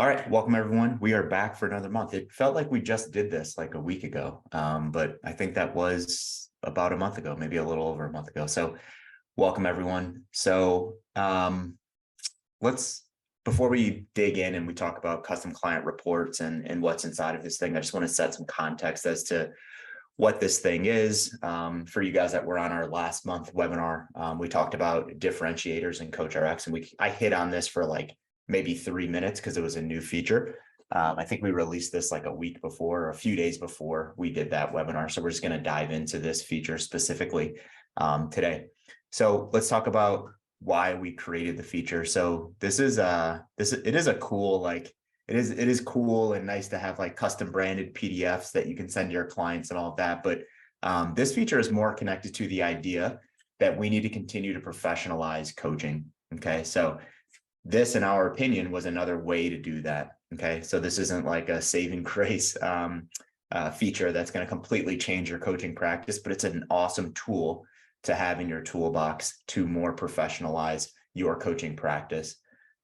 All right, welcome everyone. We are back for another month. It felt like we just did this like a week ago, but I think that was about a month ago, maybe a little over a month ago. So welcome everyone. So before we dig in and we talk about custom client reports and what's inside of this thing, I just want to set some context as to what this thing is. For you guys that were on our last month webinar, we talked about differentiators in CoachRx, and I hit on this for like maybe 3 minutes because it was a new feature. I think we released this like a week before, or a few days before we did that webinar. So we're just going to dive into this feature specifically today. So let's talk about why we created the feature. So it is cool and nice to have like custom branded PDFs that you can send to your clients and all of that. But this feature is more connected to the idea that we need to continue to professionalize coaching. Okay, so this, in our opinion, was another way to do that. Okay, so this isn't like a saving grace feature that's going to completely change your coaching practice, but it's an awesome tool to have in your toolbox to more professionalize your coaching practice.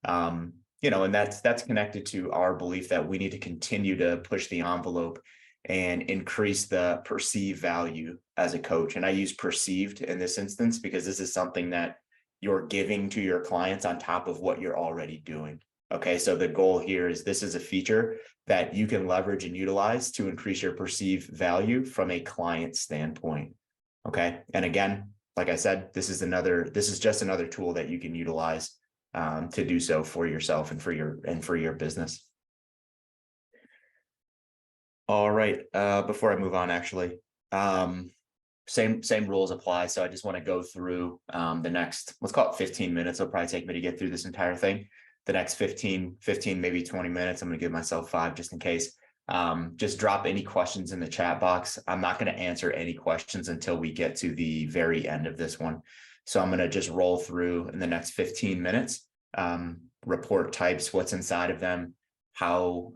And that's connected to our belief that we need to continue to push the envelope and increase the perceived value as a coach. And I use perceived in this instance because this is something that you're giving to your clients on top of what you're already doing. Okay, so the goal here is this is a feature that you can leverage and utilize to increase your perceived value from a client standpoint. Okay, and again, like I said, this is just another tool that you can utilize to do so for yourself and for your business. All right, before I move on, actually, same rules apply. So I just want to go through the next, let's call it 15 minutes. It'll probably take me to get through this entire thing. The next 15, maybe 20 minutes. I'm going to give myself 5 just in case. Just drop any questions in the chat box. I'm not going to answer any questions until we get to the very end of this one. So I'm going to just roll through in the next 15 minutes, report types, what's inside of them, how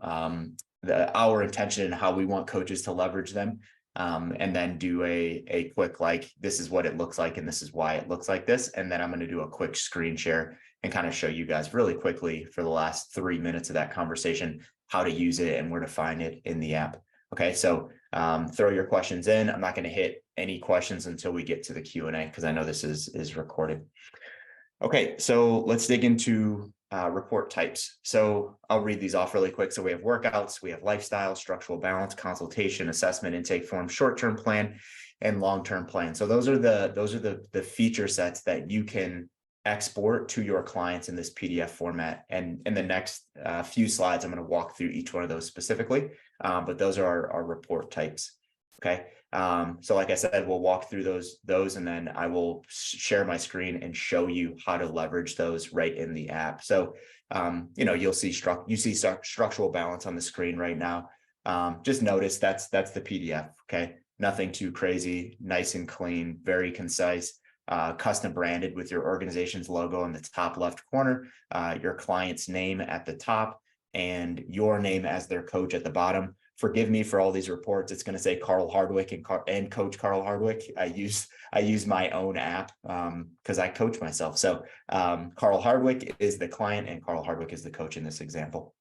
our intention and how we want coaches to leverage them. And then do a quick, like, this is what it looks like, and this is why it looks like this. And then I'm going to do a quick screen share and kind of show you guys really quickly for the last 3 minutes of that conversation, how to use it and where to find it in the app. Okay, so throw your questions in. I'm not going to hit any questions until we get to the Q&A because I know this is recorded. Okay, so let's dig into report types. So I'll read these off really quick. So we have workouts, we have lifestyle, structural balance, consultation, assessment, intake form, short-term plan, and long-term plan. So those are the feature sets that you can export to your clients in this PDF format. And in the next few slides, I'm going to walk through each one of those specifically, but those are our report types. Okay. So like I said, we'll walk through those, and then I will share my screen and show you how to leverage those right in the app. So, you'll see structural balance on the screen right now. Just notice that's the PDF. Okay. Nothing too crazy, nice and clean, very concise, custom branded with your organization's logo in the top left corner, your client's name at the top, and your name as their coach at the bottom. Forgive me for all these reports. It's going to say Carl Hardwick and Coach Carl Hardwick. I use my own app because I coach myself. So Carl Hardwick is the client and Carl Hardwick is the coach in this example.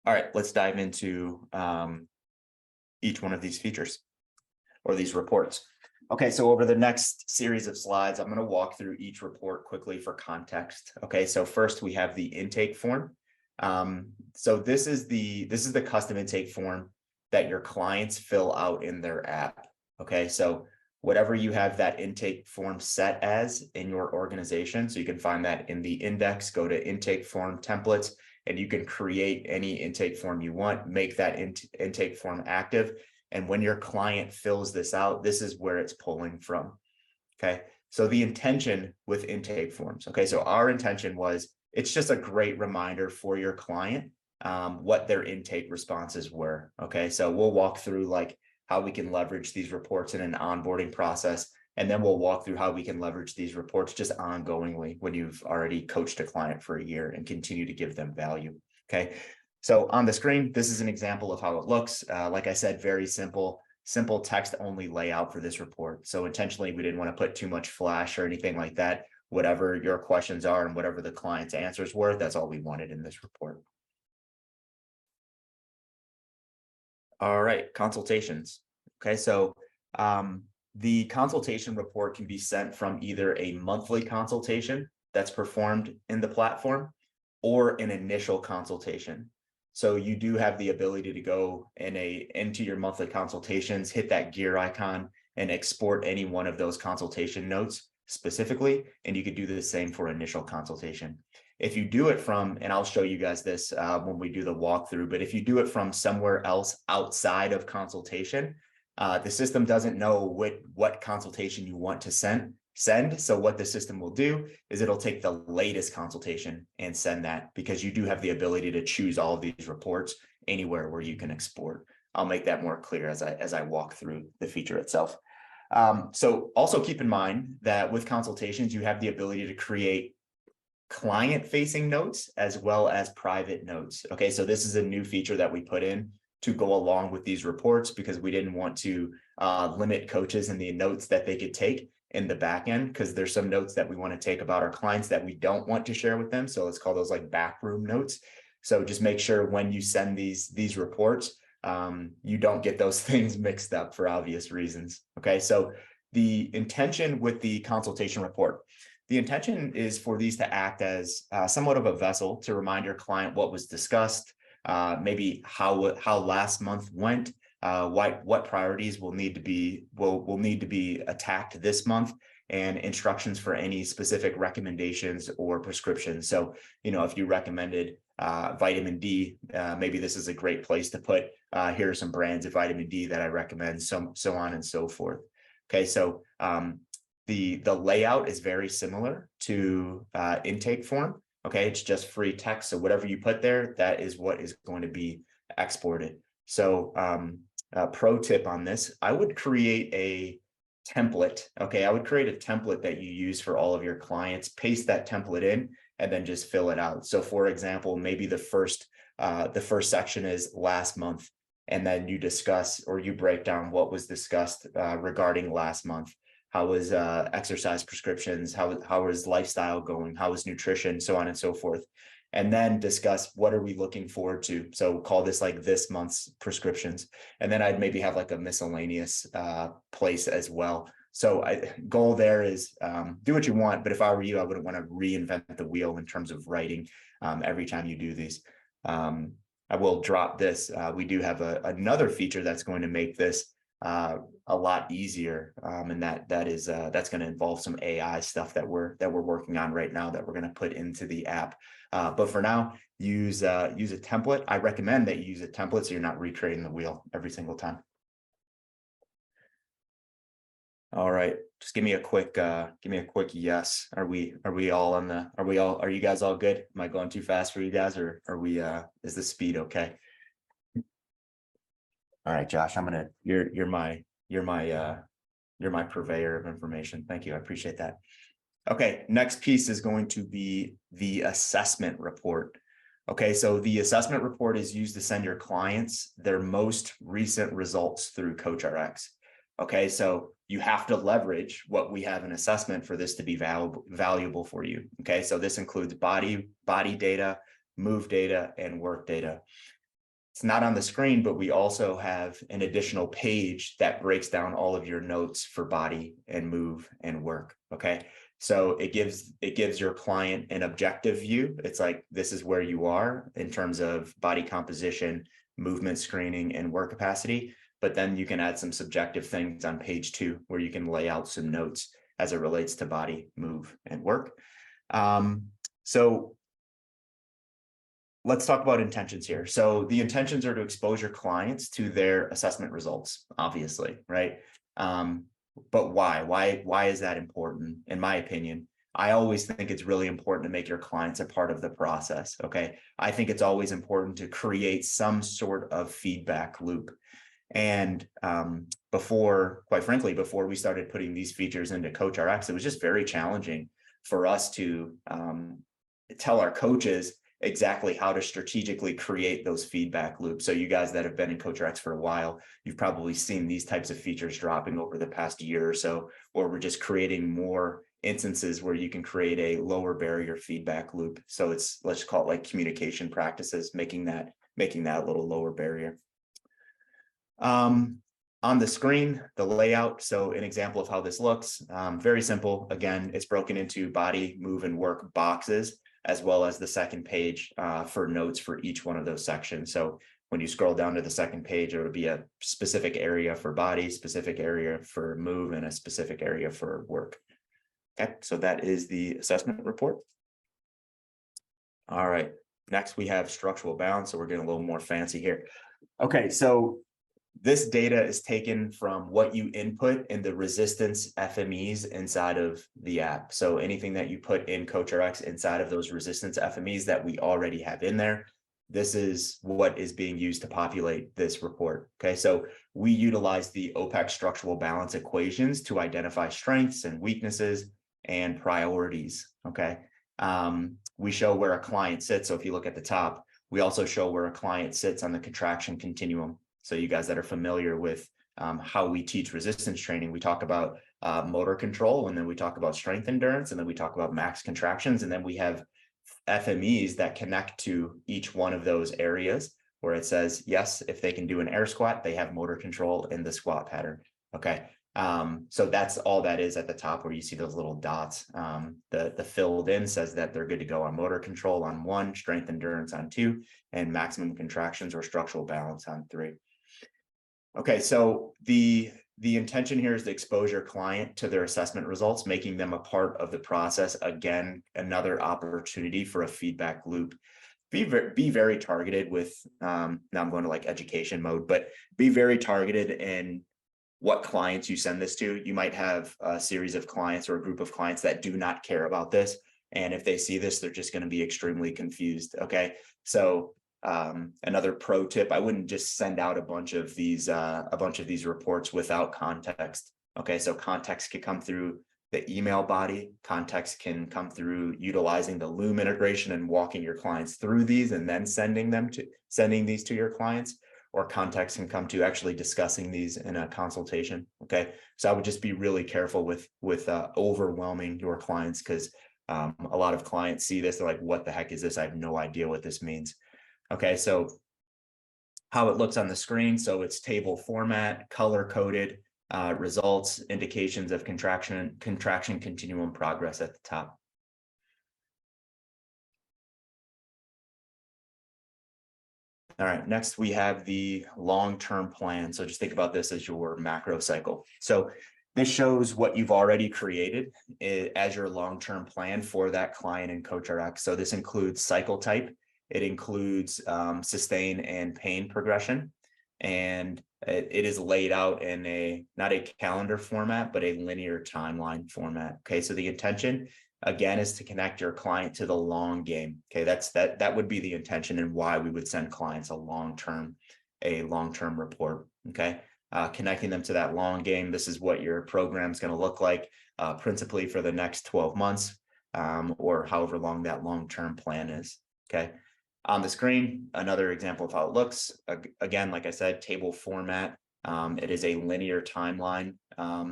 All right, let's dive into each one of these features or these reports. Okay, so over the next series of slides, I'm going to walk through each report quickly for context. Okay, so first we have the intake form. So this is the custom intake form that your clients fill out in their app. Okay, so whatever you have that intake form set as in your organization, so you can find that in the index, go to intake form templates, and you can create any intake form you want, make that intake form active. And when your client fills this out, this is where it's pulling from. Okay, so the intention with intake forms. Okay, so our intention was, it's just a great reminder for your client what their intake responses were. Okay, so we'll walk through like how we can leverage these reports in an onboarding process, and then we'll walk through how we can leverage these reports just ongoingly when you've already coached a client for a year and continue to give them value. Okay, so on the screen, this is an example of how it looks. Like I said, very simple text only layout for this report. So intentionally, we didn't want to put too much flash or anything like that. whatever your questions are and whatever the client's answers were. That's all we wanted in this report. All right, consultations. Okay, so the consultation report can be sent from either a monthly consultation that's performed in the platform or an initial consultation. So you do have the ability to go into your monthly consultations, hit that gear icon, and export any one of those consultation notes specifically, and you could do the same for initial consultation. If you do it from, and I'll show you guys this when we do the walkthrough, but if you do it from somewhere else outside of consultation, the system doesn't know what consultation you want to send. So what the system will do is it'll take the latest consultation and send that, because you do have the ability to choose all of these reports anywhere where you can export. I'll make that more clear as I walk through the feature itself. So also keep in mind that with consultations, you have the ability to create client-facing notes as well as private notes. Okay, so this is a new feature that we put in to go along with these reports, because we didn't want to limit coaches in the notes that they could take in the back end, because there's some notes that we want to take about our clients that we don't want to share with them. So let's call those like backroom notes. So just make sure when you send these reports, you don't get those things mixed up for obvious reasons. Okay, so the intention with the consultation report, the intention is for these to act as somewhat of a vessel to remind your client what was discussed, maybe how last month went, what priorities will need to be attacked this month, and instructions for any specific recommendations or prescriptions. So, if you recommended vitamin D, maybe this is a great place to put, here are some brands of vitamin D that I recommend, so on and so forth. Okay, so the layout is very similar to intake form. Okay, it's just free text. So whatever you put there, that is what is going to be exported. So pro tip on this, I would create a template. Okay, I would create a template that you use for all of your clients, paste that template in, and then just fill it out. So for example, maybe the first section is last month, and then you discuss or you break down what was discussed regarding last month. How was exercise prescriptions? How is lifestyle going? How is nutrition? So on and so forth. And then discuss what are we looking forward to. So we'll call this like this month's prescriptions. And then I'd maybe have like a miscellaneous place as well. So goal there is do what you want, but if I were you, I wouldn't want to reinvent the wheel in terms of writing every time you do these. I will drop this. We do have another feature that's going to make this a lot easier, and that's going to involve some AI stuff that we're working on right now that we're going to put into the app. But for now, use a template. I recommend that you use a template so you're not recreating the wheel every single time. All right, just give me a quick yes. Are you guys all good? Am I going too fast for you guys, or is the speed okay? All right, Josh, you're my purveyor of information. Thank you. I appreciate that. Okay, next piece is going to be the assessment report. Okay, so the assessment report is used to send your clients their most recent results through CoachRx. Okay, so you have to leverage what we have in assessment for this to be valuable for you. Okay, so this includes body data, move data, and work data. It's not on the screen, but we also have an additional page that breaks down all of your notes for body and move and work. Okay, so it gives your client an objective view. It's like, this is where you are in terms of body composition, movement screening, and work capacity. But then you can add some subjective things on page 2 where you can lay out some notes as it relates to body, move, and work. So let's talk about intentions here. So the intentions are to expose your clients to their assessment results, obviously, right? But why? Why is that important? In my opinion, I always think it's really important to make your clients a part of the process, okay? I think it's always important to create some sort of feedback loop. And quite frankly, before we started putting these features into CoachRx, it was just very challenging for us to tell our coaches exactly how to strategically create those feedback loops. So you guys that have been in CoachRx for a while, you've probably seen these types of features dropping over the past year or so, where we're just creating more instances where you can create a lower barrier feedback loop. So let's call it like communication practices, making that a little lower barrier. On the screen, the layout. So an example of how this looks, very simple. Again, it's broken into body, move, and work boxes, as well as the second page for notes for each one of those sections. So when you scroll down to the second page, it would be a specific area for body, specific area for move, and a specific area for work. Okay, so that is the assessment report. All right, next we have structural balance. So we're getting a little more fancy here. Okay, so this data is taken from what you input in the resistance FMEs inside of the app. So anything that you put in CoachRx inside of those resistance FMEs that we already have in there, this is what is being used to populate this report. Okay, so we utilize the OPEX structural balance equations to identify strengths and weaknesses and priorities. Okay, we show where a client sits. So if you look at the top, we also show where a client sits on the contraction continuum. So you guys that are familiar with how we teach resistance training, we talk about motor control, and then we talk about strength endurance, and then we talk about max contractions, and then we have FMEs that connect to each one of those areas where it says, yes, if they can do an air squat, they have motor control in the squat pattern. Okay. So that's all that is at the top where you see those little dots. The filled in says that they're good to go on motor control on 1, strength endurance on 2, and maximum contractions or structural balance on 3. Okay, so the intention here is to expose your client to their assessment results, making them a part of the process. Again, another opportunity for a feedback loop. Be very targeted with, now I'm going to like education mode, but be very targeted in what clients you send this to. You might have a series of clients or a group of clients that do not care about this. And if they see this, they're just going to be extremely confused. Okay, so another pro tip, I wouldn't just send out a bunch of these reports without context. Okay, so context can come through the email body, context can come through utilizing the Loom integration and walking your clients through these and then sending these to your clients, or context can come to actually discussing these in a consultation. Okay, so I would just be really careful with overwhelming your clients, because a lot of clients see this, they're like, what the heck is this? I have no idea what this means. Okay, so how it looks on the screen. So it's table format, color coded, results, indications of contraction continuum progress at the top. All right, next we have the long-term plan. So just think about this as your macro cycle. So this shows what you've already created as your long-term plan for that client in CoachRx. So this includes cycle type. It includes sustain and pain progression, and it is laid out in not a calendar format, but a linear timeline format. Okay, so the intention again is to connect your client to the long game. Okay, that would be the intention and why we would send clients a long-term report. Okay, connecting them to that long game. This is what your program is going to look like, principally for the next 12 months, or however long that long-term plan is. Okay. On the screen, another example of how it looks. Again, like I said, table format. It is a linear timeline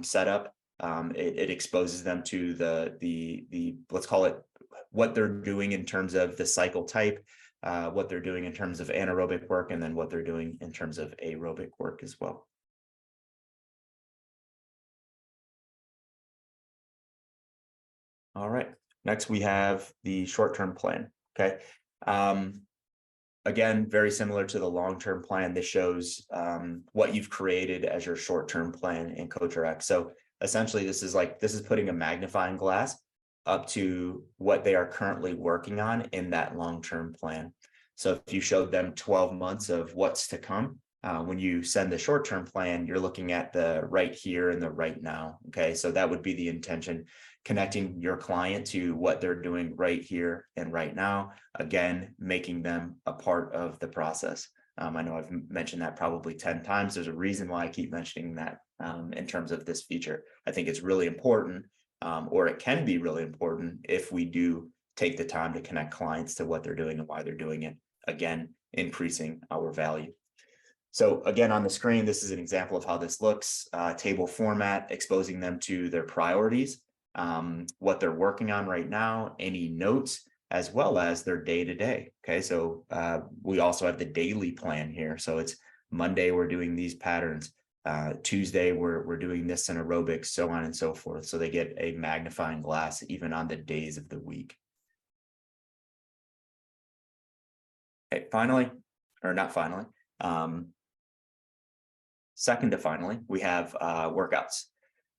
setup. It exposes them to the let's call it what they're doing in terms of the cycle type, what they're doing in terms of anaerobic work, and then what they're doing in terms of aerobic work as well. All right, next we have the short-term plan. Okay. Again, very similar to the long-term plan. This shows what you've created as your short-term plan in CoachRx. So essentially, this is putting a magnifying glass up to what they are currently working on in that long-term plan. So if you showed them 12 months of what's to come, when you send the short-term plan, you're looking at the right here and the right now. Okay, so that would be the intention, connecting your client to what they're doing right here and right now. Again, making them a part of the process. I know I've mentioned that probably 10 times. There's a reason why I keep mentioning that in terms of this feature. I think it's really important, or it can be really important if we do take the time to connect clients to what they're doing and why they're doing it. Again, increasing our value. So again, on the screen, this is an example of how this looks. Table format, exposing them to their priorities. what they're working on right now, any notes, as well as their day-to-day. Okay, so we also have the daily plan here. So it's Monday, we're doing these patterns. Tuesday, we're doing this in aerobics, so on and so forth. So they get a magnifying glass even on the days of the week. Okay, finally, or not finally, second to finally, we have workouts.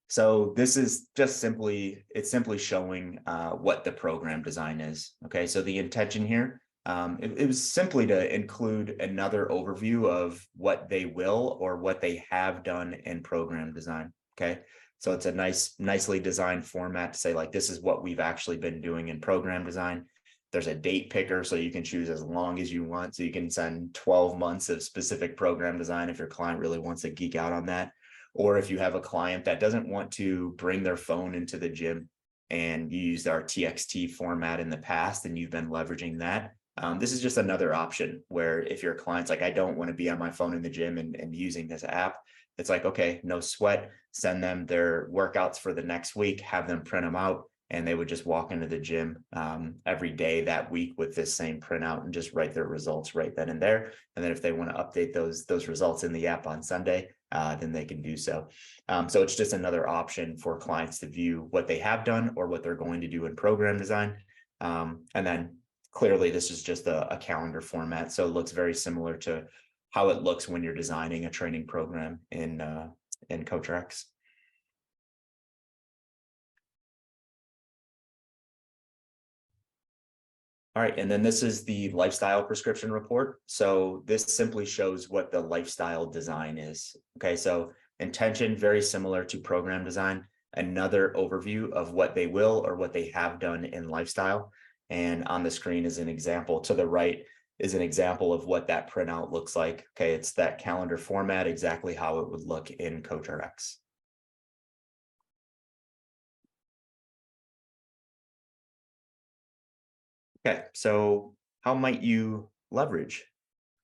So this is just simply, it's simply showing what the program design is. Okay, so the intention here, it was simply to include another overview of what they will or what they have done in program design. Okay, so it's a nicely designed format to say, like, this is what we've actually been doing in program design. There's a date picker, so you can choose as long as you want. So you can send 12 months of specific program design if your client really wants to geek out on that. Or if you have a client that doesn't want to bring their phone into the gym and you used our TXT format in the past and you've been leveraging that, this is just another option where if your client's like, I don't want to be on my phone in the gym and using this app, it's like, okay, no sweat, send them their workouts for the next week, have them print them out, and they would just walk into the gym every day that week with this same printout and just write their results right then and there. And then if they want to update those results in the app on Sunday, then they can do so. So it's just another option for clients to view what they have done or what they're going to do in program design. And then clearly this is just a calendar format. So it looks very similar to how it looks when you're designing a training program in CoachRx. All right, and then this is the lifestyle prescription report. So this simply shows what the lifestyle design is. Okay, so intention, very similar to program design, another overview of what they will or what they have done in lifestyle. And on the screen is an example. To the right is an example of what that printout looks like. Okay, it's that calendar format, exactly how it would look in CoachRx. Okay, so how might you leverage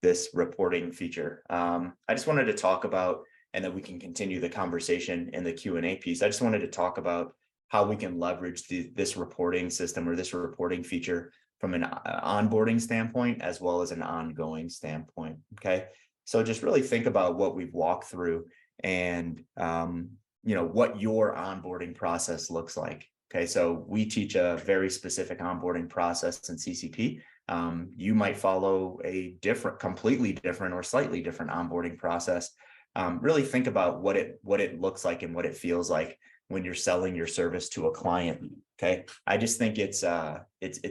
this reporting feature? I just wanted to talk about, and then we can continue the conversation in the Q&A piece. I just wanted to talk about how we can leverage this reporting system or this reporting feature from an onboarding standpoint as well as an ongoing standpoint. Okay, so just really think about what we've walked through and what your onboarding process looks like. Okay, so we teach a very specific onboarding process in CCP. You might follow a completely different or slightly different onboarding process. Really think about what it looks like and what it feels like when you're selling your service to a client. Okay, I just think it's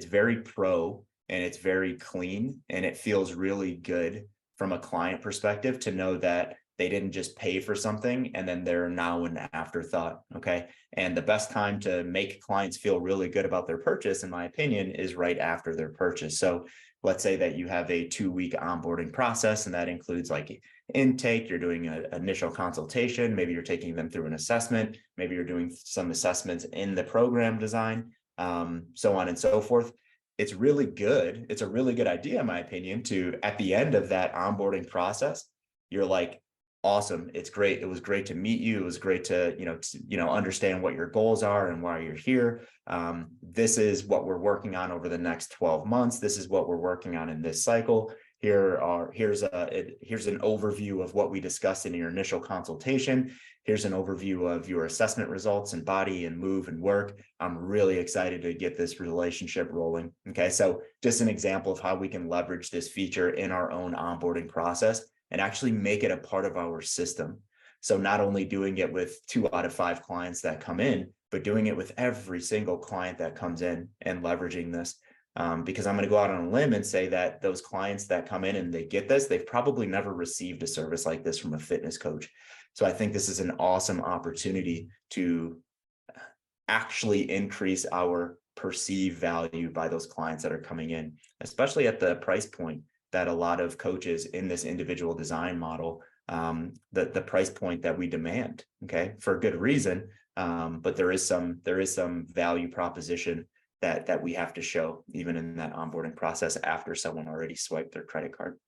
very pro and it's very clean and it feels really good from a client perspective to know that they didn't just pay for something and then they're now an afterthought. Okay. And the best time to make clients feel really good about their purchase, in my opinion, is right after their purchase. So let's say that you have a 2-week onboarding process, and that includes like intake, you're doing an initial consultation, maybe you're taking them through an assessment, maybe you're doing some assessments in the program design, so on and so forth. It's really good. It's a really good idea, in my opinion, to at the end of that onboarding process, you're like, awesome, it's great, it was great to meet you, it was great to understand what your goals are and why you're here. This is what we're working on over the next 12 months. This is what we're working on in this cycle. Here's an overview of what we discussed in your initial consultation. Here's an overview of your assessment results and body and move and work. I'm really excited to get this relationship rolling. Okay, so just an example of how we can leverage this feature in our own onboarding process and actually make it a part of our system. So not only doing it with 2 out of 5 clients that come in, but doing it with every single client that comes in and leveraging this. Because I'm going to go out on a limb and say that those clients that come in and they get this, they've probably never received a service like this from a fitness coach. So I think this is an awesome opportunity to actually increase our perceived value by those clients that are coming in, especially at the price point that a lot of coaches in this individual design model, the price point that we demand, okay, for good reason. But there is some value proposition that we have to show even in that onboarding process after someone already swiped their credit card.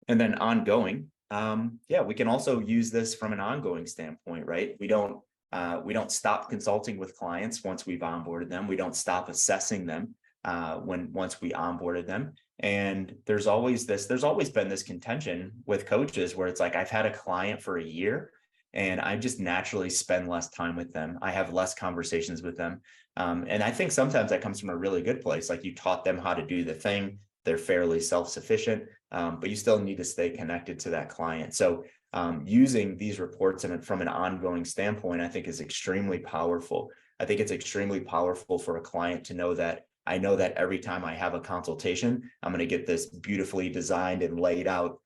And then ongoing, we can also use this from an ongoing standpoint, right? We don't We don't stop consulting with clients once we've onboarded them. We don't stop assessing them once we onboarded them. And there's always been this contention with coaches where it's like, I've had a client for a year and I just naturally spend less time with them. I have less conversations with them. And I think sometimes that comes from a really good place. Like, you taught them how to do the thing. They're fairly self-sufficient, but you still need to stay connected to that client. So using these reports from an ongoing standpoint, I think is extremely powerful. I think it's extremely powerful for a client to know that I know that every time I have a consultation, I'm going to get this beautifully designed and laid out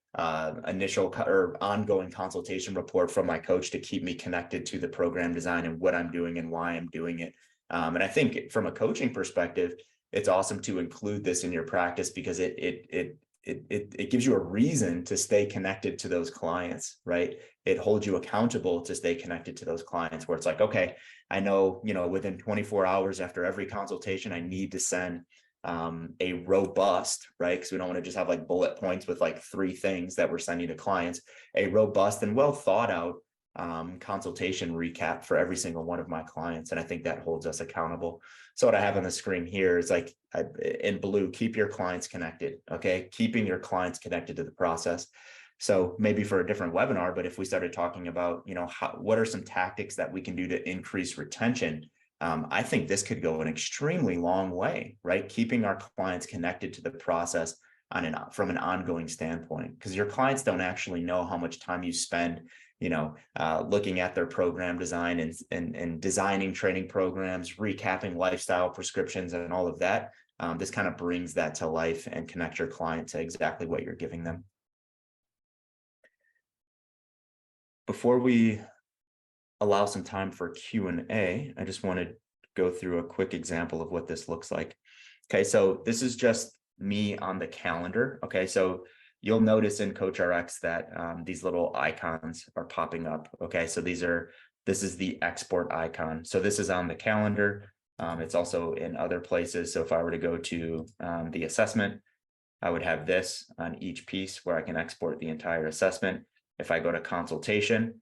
initial or ongoing consultation report from my coach to keep me connected to the program design and what I'm doing and why I'm doing it. And I think from a coaching perspective, it's awesome to include this in your practice because it gives you a reason to stay connected to those clients, right? It holds you accountable to stay connected to those clients, where it's like, okay, I know, within 24 hours after every consultation, I need to send a robust, right? Because we don't want to just have like bullet points with like 3 things that we're sending to clients, a robust and well thought out consultation recap for every single one of my clients. And I think that holds us accountable. So what I have on the screen here is like in blue, keep your clients connected. Okay. Keeping your clients connected to the process. So maybe for a different webinar, but if we started talking about, what are some tactics that we can do to increase retention? I think this could go an extremely long way, right? Keeping our clients connected to the process from an ongoing standpoint, because your clients don't actually know how much time you spend looking at their program design and designing training programs, recapping lifestyle prescriptions and all of that. This kind of brings that to life and connect your client to exactly what you're giving them. Before we allow some time for Q&A, I just want to go through a quick example of what this looks like. Okay, so this is just me on the calendar. Okay, so you'll notice in CoachRx that these little icons are popping up. Okay, so this is the export icon. So this is on the calendar. It's also in other places. So if I were to go to the assessment, I would have this on each piece where I can export the entire assessment. If I go to consultation,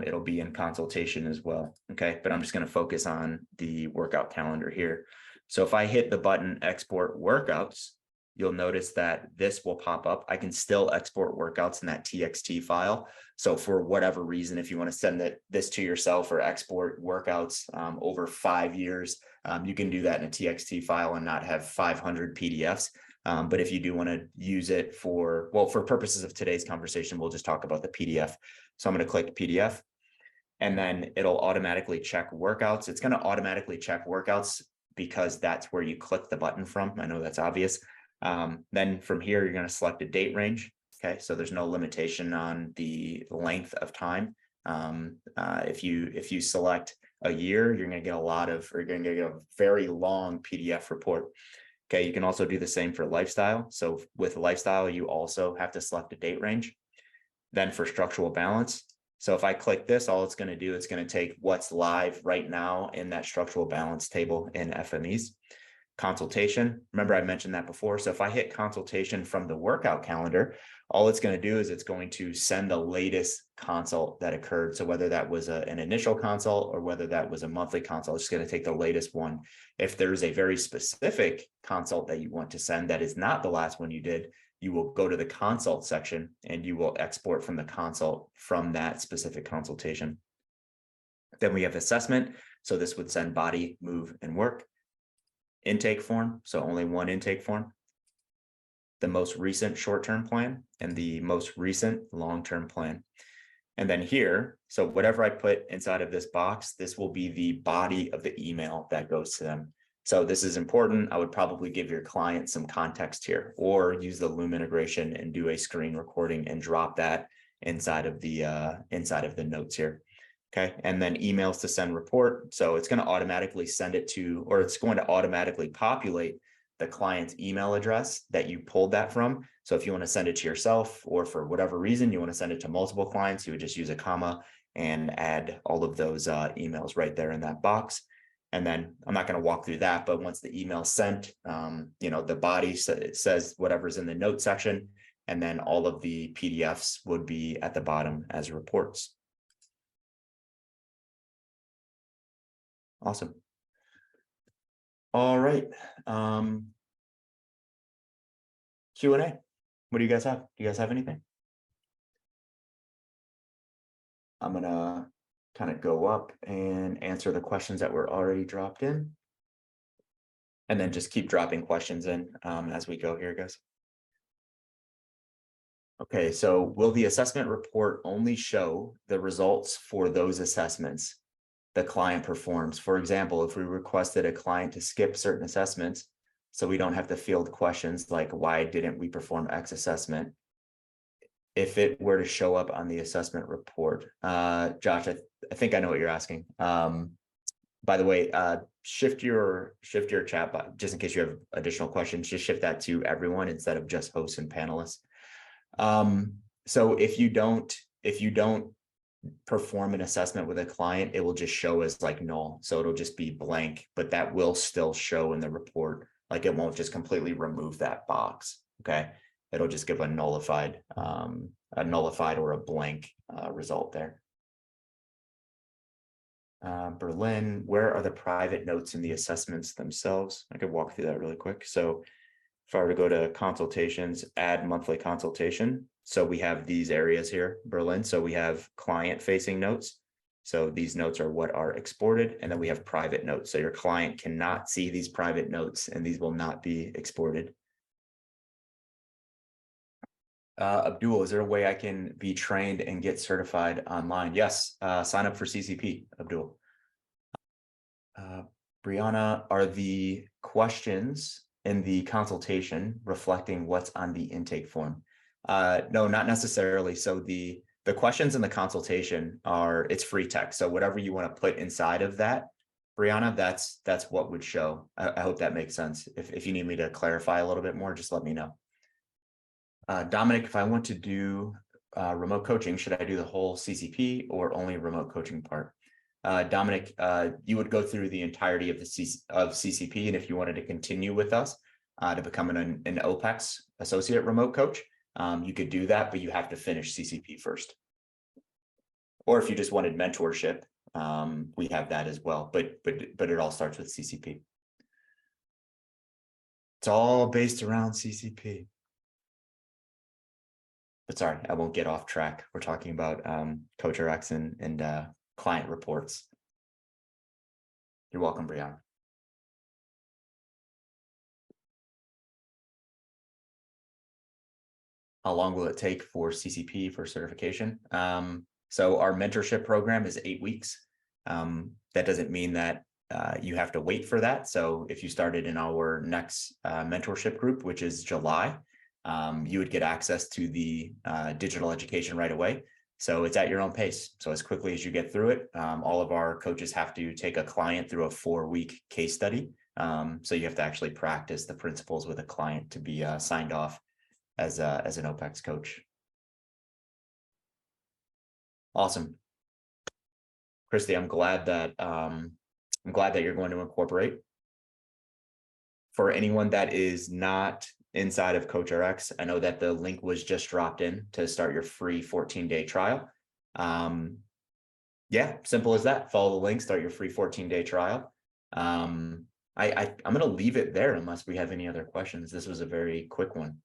it'll be in consultation as well. Okay, but I'm just going to focus on the workout calendar here. So if I hit the button export workouts, you'll notice that this will pop up. I can still export workouts in that TXT file. So for whatever reason, if you want to send this to yourself or export workouts over 5 years, you can do that in a TXT file and not have 500 PDFs. But if you do want to use it for purposes of today's conversation, we'll just talk about the PDF. So I'm going to click PDF, and then it'll automatically check workouts. It's going to automatically check workouts because that's where you click the button from. I know that's obvious. Then from here, you're going to select a date range. Okay, so there's no limitation on the length of time. If you select a year, you're going to get a very long PDF report. Okay, you can also do the same for lifestyle. So with lifestyle, you also have to select a date range. Then for structural balance, so if I click this, all it's going to do, it's going to take what's live right now in that structural balance table in FMEs. Consultation, remember I mentioned that before. So if I hit consultation from the workout calendar, all it's going to do is it's going to send the latest consult that occurred. So whether that was an initial consult or whether that was a monthly consult, it's going to take the latest one. If there's a very specific consult that you want to send that is not the last one you did, you will go to the consult section and you will export from the consult from that specific consultation. Then we have assessment. So this would send body, move, and work. Intake form, so only one intake form. The most recent short-term plan and the most recent long-term plan. And then here, so whatever I put inside of this box, this will be the body of the email that goes to them. So this is important. I would probably give your client some context here, or use the Loom integration and do a screen recording and drop that inside of the notes here. Okay, and then emails to send report. So it's going to automatically send it to, or it's going to automatically populate the client's email address that you pulled that from. So if you want to send it to yourself, or for whatever reason you want to send it to multiple clients, you would just use a comma and add all of those emails right there in that box. And then I'm not going to walk through that, but once the email sent, the body says whatever's in the note section, and then all of the PDFs would be at the bottom as reports. Awesome. All right. Q&A. What do you guys have? Do you guys have anything? I'm gonna kind of go up and answer the questions that were already dropped in. And then just keep dropping questions in as we go here, guys. Okay, so will the assessment report only show the results for those assessments the client performs? For example, if we requested a client to skip certain assessments, so we don't have to field questions like, why didn't we perform X assessment? If it were to show up on the assessment report, Josh, I think I know what you're asking. By the way, shift your chat button, just in case you have additional questions, just shift that to everyone instead of just hosts and panelists. So if you don't perform an assessment with a client, it will just show as like null. So it'll just be blank, but that will still show in the report. Like it won't just completely remove that box. Okay. It'll just give a nullified or a blank result there. Berlin, where are the private notes in the assessments themselves? I could walk through that really quick. So if I were to go to consultations, add monthly consultation. So we have these areas here, Berlin. So we have client facing notes. So these notes are what are exported. And then we have private notes. So your client cannot see these private notes and these will not be exported. Abdul, is there a way I can be trained and get certified online? Yes, sign up for CCP, Abdul. Brianna, are the questions in the consultation reflecting what's on the intake form? No, not necessarily. So the questions in the consultation it's free text. So whatever you want to put inside of that, Brianna, that's what would show. I hope that makes sense. If you need me to clarify a little bit more, just let me know. Dominic, if I want to do remote coaching, should I do the whole CCP or only remote coaching part? Dominic, you would go through the entirety of CCP, and if you wanted to continue with us to become an OPEX associate remote coach, you could do that, but you have to finish CCP first. Or if you just wanted mentorship, we have that as well, but it all starts with CCP. It's all based around CCP. But sorry, I won't get off track. We're talking about CoachRx and client reports. You're welcome, Brianna. How long will it take for CCP for certification? So our mentorship program is 8 weeks. That doesn't mean that you have to wait for that. So if you started in our next mentorship group, which is July, you would get access to the digital education right away. So it's at your own pace. So as quickly as you get through it, all of our coaches have to take a client through a 4-week case study. So you have to actually practice the principles with a client to be signed off as an OPEX coach. Awesome. Christy, I'm glad that you're going to incorporate. For anyone that is not inside of CoachRx, I know that the link was just dropped in to start your free 14-day trial. Yeah, simple as that. Follow the link, start your free 14-day trial. I'm going to leave it there unless we have any other questions. This was a very quick one.